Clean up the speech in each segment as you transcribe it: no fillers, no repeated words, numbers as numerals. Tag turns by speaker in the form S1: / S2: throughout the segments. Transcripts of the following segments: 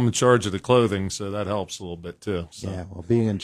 S1: I'm in charge of the clothing, so that helps a little bit too. So.
S2: Yeah, well, being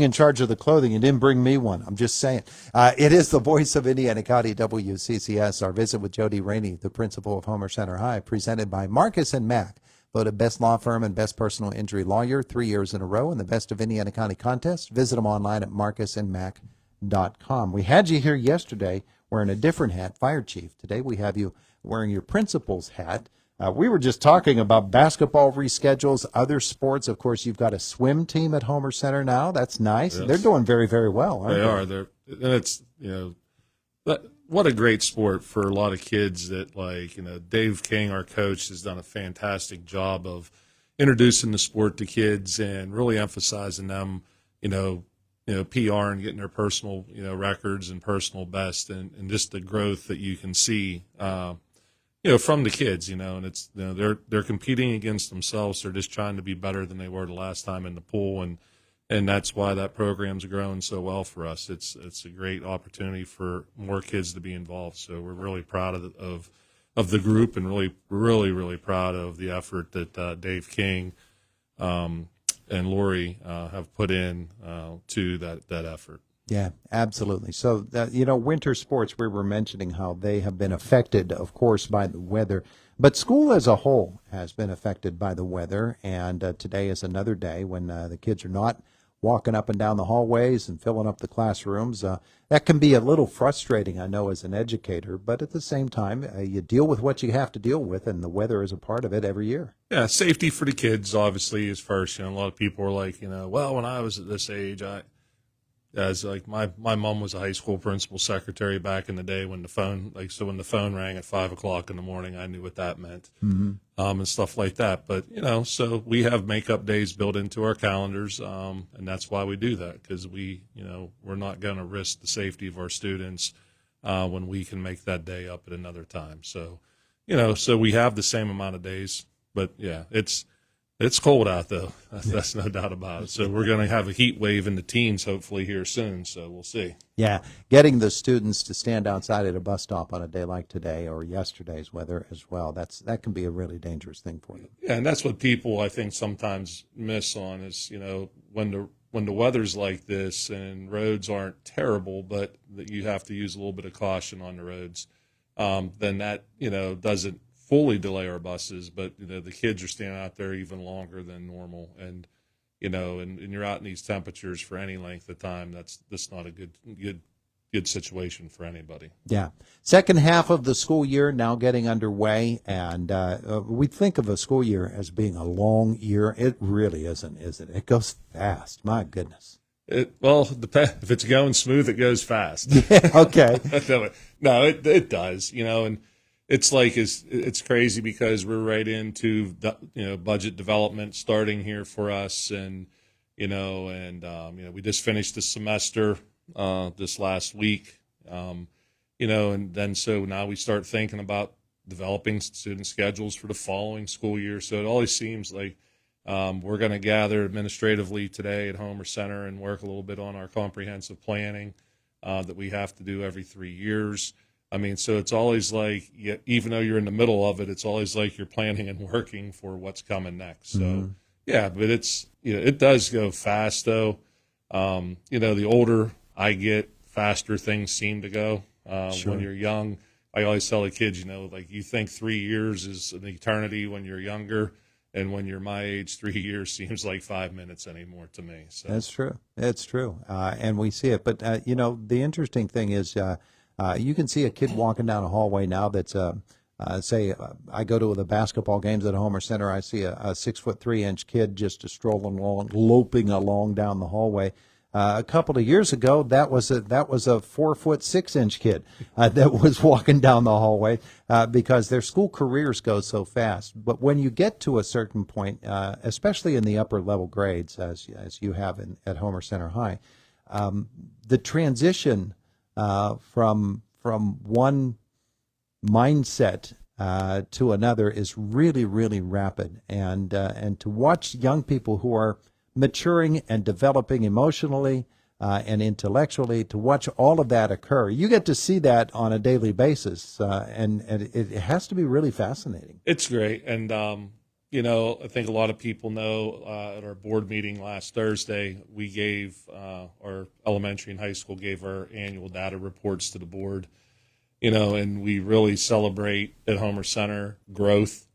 S2: in charge of the clothing, you didn't bring me one. I'm just saying. It is the voice of Indiana County, WCCS. Our visit with Jody Rainey, the principal of Homer Center High, presented by Marcus and Mack, voted best law firm and best personal injury lawyer 3 years in a row in the Best of Indiana County contest. Visit them online at marcusandmack.com. We had you here yesterday wearing a different hat, fire chief. Today we have you wearing your principal's hat. We were just talking about basketball reschedules, other sports. Of course, you've got a swim team at Homer Center now. That's nice. Yes. They're doing very, very well, aren't they?
S1: They are. And it's, what a great sport for a lot of kids that, Dave King, our coach, has done a fantastic job of introducing the sport to kids and really emphasizing them, PR and getting their personal, records and personal best and just the growth that you can see, from the kids, and it's, they're competing against themselves. They're just trying to be better than they were the last time in the pool. And that's why that program's growing so well for us. It's a great opportunity for more kids to be involved. So we're really proud of the group and really proud of the effort that Dave King, and Lori, have put in, to that effort.
S2: Yeah, absolutely. So, winter sports, we were mentioning how they have been affected, of course, by the weather. But school as a whole has been affected by the weather. And today is another day when the kids are not walking up and down the hallways and filling up the classrooms. That can be a little frustrating, I know, as an educator. But at the same time, you deal with what you have to deal with, and the weather is a part of it every year.
S1: Yeah, safety for the kids, obviously, is first. A lot of people are like, well, when I was at this age, my mom was a high school principal secretary back in the day when the phone rang at 5:00 in the morning, I knew what that meant, and stuff like that. But, so we have makeup days built into our calendars, and that's why we do that, because we're not going to risk the safety of our students, when we can make that day up at another time. So, so we have the same amount of days, but yeah, it's cold out, though. That's no doubt about it. So we're going to have a heat wave in the teens hopefully here soon, so we'll see.
S2: Yeah, getting the students to stand outside at a bus stop on a day like today or yesterday's weather as well, that can be a really dangerous thing for them.
S1: Yeah, and that's what people, I think, sometimes miss on is, when the weather's like this and roads aren't terrible, but that you have to use a little bit of caution on the roads, then that, doesn't fully delay our buses, but the kids are staying out there even longer than normal, and and you're out in these temperatures for any length of time. That's not a good situation for anybody.
S2: Yeah. Second half of the school year now getting underway, and we think of a school year as being a long year. It really isn't, is it? It goes fast. My goodness.
S1: If it's going smooth, it goes fast.
S2: Yeah, okay.
S1: No, it does. And it's it's crazy because we're right into budget development starting here for us, and we just finished the semester this last week, and then so now we start thinking about developing student schedules for the following school year. So it always seems like we're going to gather administratively today at Homer Center and work a little bit on our comprehensive planning that we have to do every 3 years. So it's always like, even though you're in the middle of it, it's always like you're planning and working for what's coming next. So, yeah, but it's, it does go fast, though. The older I get, faster things seem to go.
S2: Sure.
S1: When you're young, I always tell the kids, you think 3 years is an eternity when you're younger. And when you're my age, 3 years seems like 5 minutes anymore to me. So
S2: that's true. It's true. And we see it. But, the interesting thing is, you can see a kid walking down a hallway now that's, I go to the basketball games at Homer Center. I see a 6'3" kid just strolling along, loping along down the hallway. A couple of years ago, that was a 4'6" kid that was walking down the hallway because their school careers go so fast. But when you get to a certain point, especially in the upper level grades, as you have at Homer Center High, the transition from one mindset to another is really, really rapid, and to watch young people who are maturing and developing emotionally and intellectually, to watch all of that occur, you get to see that on a daily basis, and it has to be really fascinating.
S1: It's great, and I think a lot of people know at our board meeting last Thursday, we gave our elementary and high school gave our annual data reports to the board, and we really celebrate at Homer Center growth.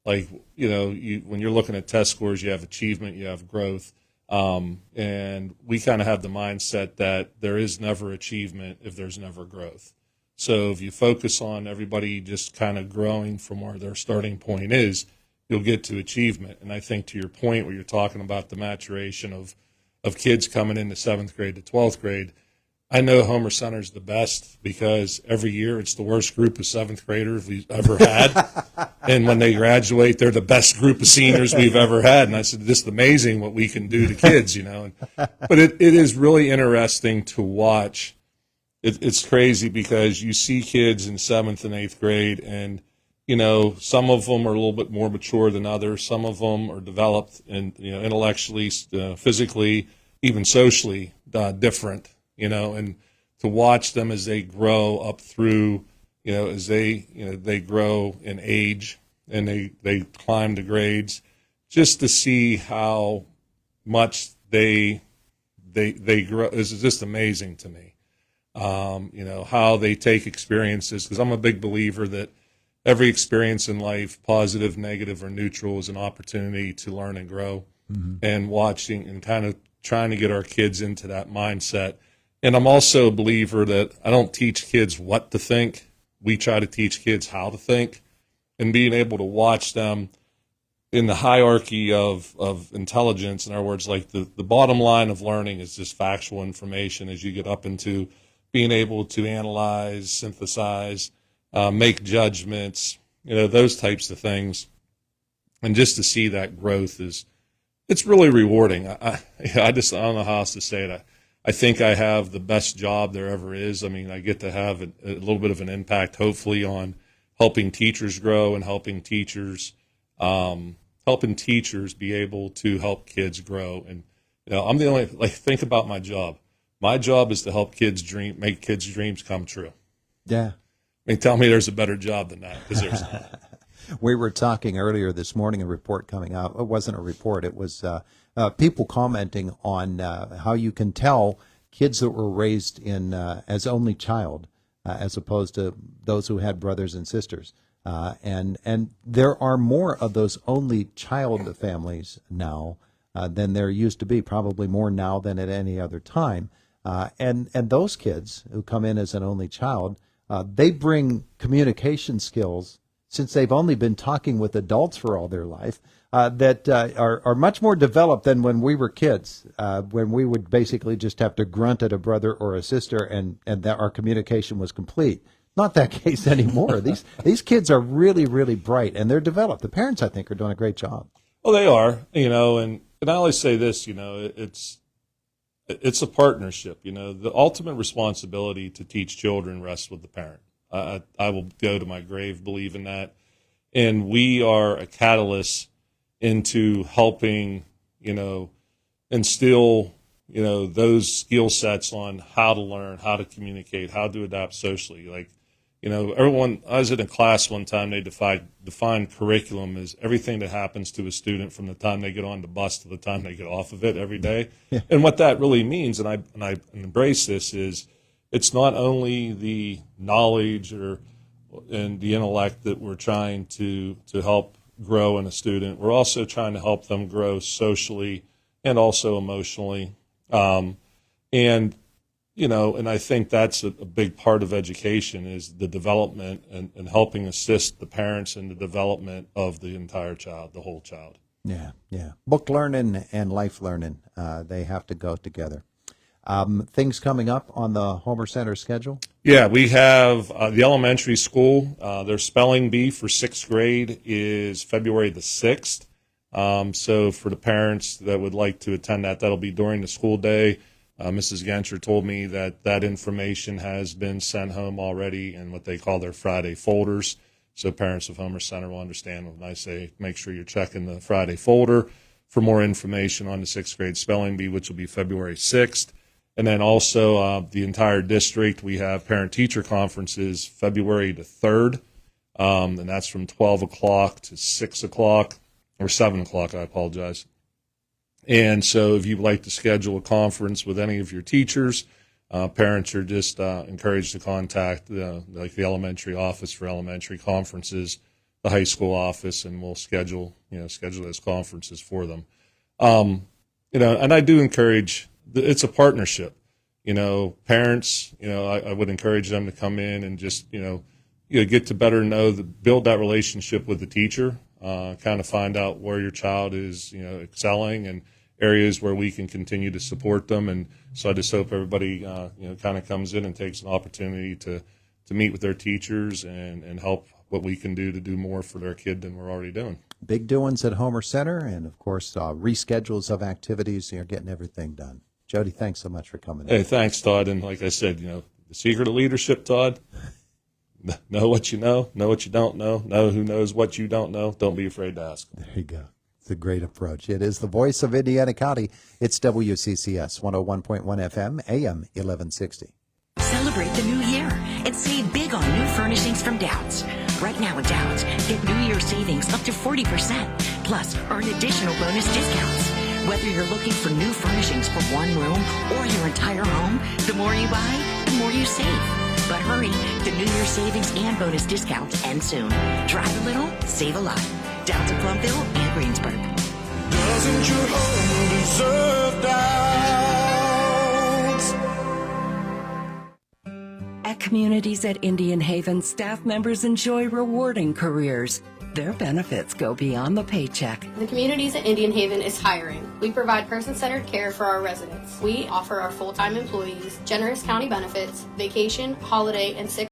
S1: Like, when you're looking at test scores, you have achievement, you have growth. And we kind of have the mindset that there is never achievement if there's never growth. So if you focus on everybody just kind of growing from where their starting point is, you'll get to achievement. And I think to your point where you're talking about the maturation of kids coming into 7th grade to 12th grade, I know Homer Center's the best because every year it's the worst group of 7th graders we've ever had. And when they graduate, they're the best group of seniors we've ever had. And I said, this is amazing what we can do to kids, But it is really interesting to watch. It's crazy because you see kids in 7th and 8th grade, and some of them are a little bit more mature than others. Some of them are developed and intellectually, physically, even socially different. And to watch them as they grow up through, as they grow in age and they climb the grades, just to see how much they grow is just amazing to me. How they take experiences, because I'm a big believer that every experience in life, positive, negative, or neutral, is an opportunity to learn and grow. Mm-hmm. And watching and kind of trying to get our kids into that mindset. And I'm also a believer that I don't teach kids what to think. We try to teach kids how to think, and being able to watch them in the hierarchy of intelligence. In other words, like the bottom line of learning is just factual information. As you get up into being able to analyze, synthesize, make judgments, those types of things. And just to see that growth it's really rewarding. I don't know how else to say it. I think I have the best job there ever is. I mean, I get to have a little bit of an impact, hopefully, on helping teachers grow and helping teachers be able to help kids grow. And I'm the only think about my job. My job is to help kids make kids' dreams come true.
S2: Yeah.
S1: I mean, tell me there's a better job than that, because there's not.
S2: We were talking earlier this morning, a report coming out. It wasn't a report. It was people commenting on how you can tell kids that were raised in as only child as opposed to those who had brothers and sisters. And there are more of those only child families now than there used to be, probably more now than at any other time. And those kids who come in as an only child, they bring communication skills, since they've only been talking with adults for all their life, that are much more developed than when we were kids, when we would basically just have to grunt at a brother or a sister and that our communication was complete. Not that case anymore. These kids are really, really bright, and they're developed. The parents, I think, are doing a great job.
S1: Well, they are, and I always say this, it's a partnership. The ultimate responsibility to teach children rests with the parent. I will go to my grave believing that. And we are a catalyst into helping, instill, those skill sets on how to learn, how to communicate, how to adapt socially. Like, everyone, I was in a class one time, they defined curriculum as everything that happens to a student from the time they get on the bus to the time they get off of it every day. Yeah. And what that really means, and I embrace this, is it's not only the knowledge and the intellect that we're trying to help grow in a student. We're also trying to help them grow socially and also emotionally. And I think that's a big part of education, is the development and helping assist the parents in the development of the entire child, the whole child.
S2: Yeah, yeah. Book learning and life learning, they have to go together. Things coming up on the Homer Center schedule?
S1: Yeah, we have the elementary school. Their spelling bee for 6th grade is February the 6th. So for the parents that would like to attend that'll be during the school day. Mrs. Genscher told me that information has been sent home already in what they call their Friday folders. So parents of Homer Center will understand when I say make sure you're checking the Friday folder for more information on the 6th grade spelling bee, which will be February 6th. And then also the entire district, we have parent-teacher conferences February the 3rd, and that's from 12 o'clock to 6 o'clock. or 7 o'clock, I apologize. And so if you'd like to schedule a conference with any of your teachers, parents are just encouraged to contact like the elementary office for elementary conferences, the high school office, and we'll schedule those conferences for them. And I do encourage, it's a partnership. Parents, I would encourage them to come in and just, get to better build that relationship with the teacher, kind of find out where your child is, excelling and areas where we can continue to support them. And so I just hope everybody, kind of comes in and takes an opportunity to meet with their teachers and help what we can do to do more for their kid than we're already doing.
S2: Big doings at Homer Center, and of course, reschedules of activities. You're getting everything done. Jody, thanks so much for coming in.
S1: Hey, thanks, Todd. And like I said, the secret of leadership, Todd, know what you know what you don't know who knows what you don't know. Don't be afraid to ask.
S2: There you go. It's a great approach. It is the voice of Indiana County. It's WCCS 101.1 FM, AM 1160.
S3: Celebrate the new year and save big on new furnishings from Dowds. Right now at Dowds, get New Year savings up to 40%, plus earn additional bonus discounts. Whether you're looking for new furnishings for one room or your entire home, the more you buy, the more you save. But hurry, the New Year savings and bonus discounts end soon. Drive a little, save a lot. Dowds in Plumville and Greensburg.
S4: Doesn't your home deserve Dowds?
S5: At Communities at Indian Haven, staff members enjoy rewarding careers. Their benefits go beyond the paycheck.
S6: The Communities at Indian Haven is hiring. We provide person-centered care for our residents. We offer our full-time employees generous county benefits, vacation, holiday, and sick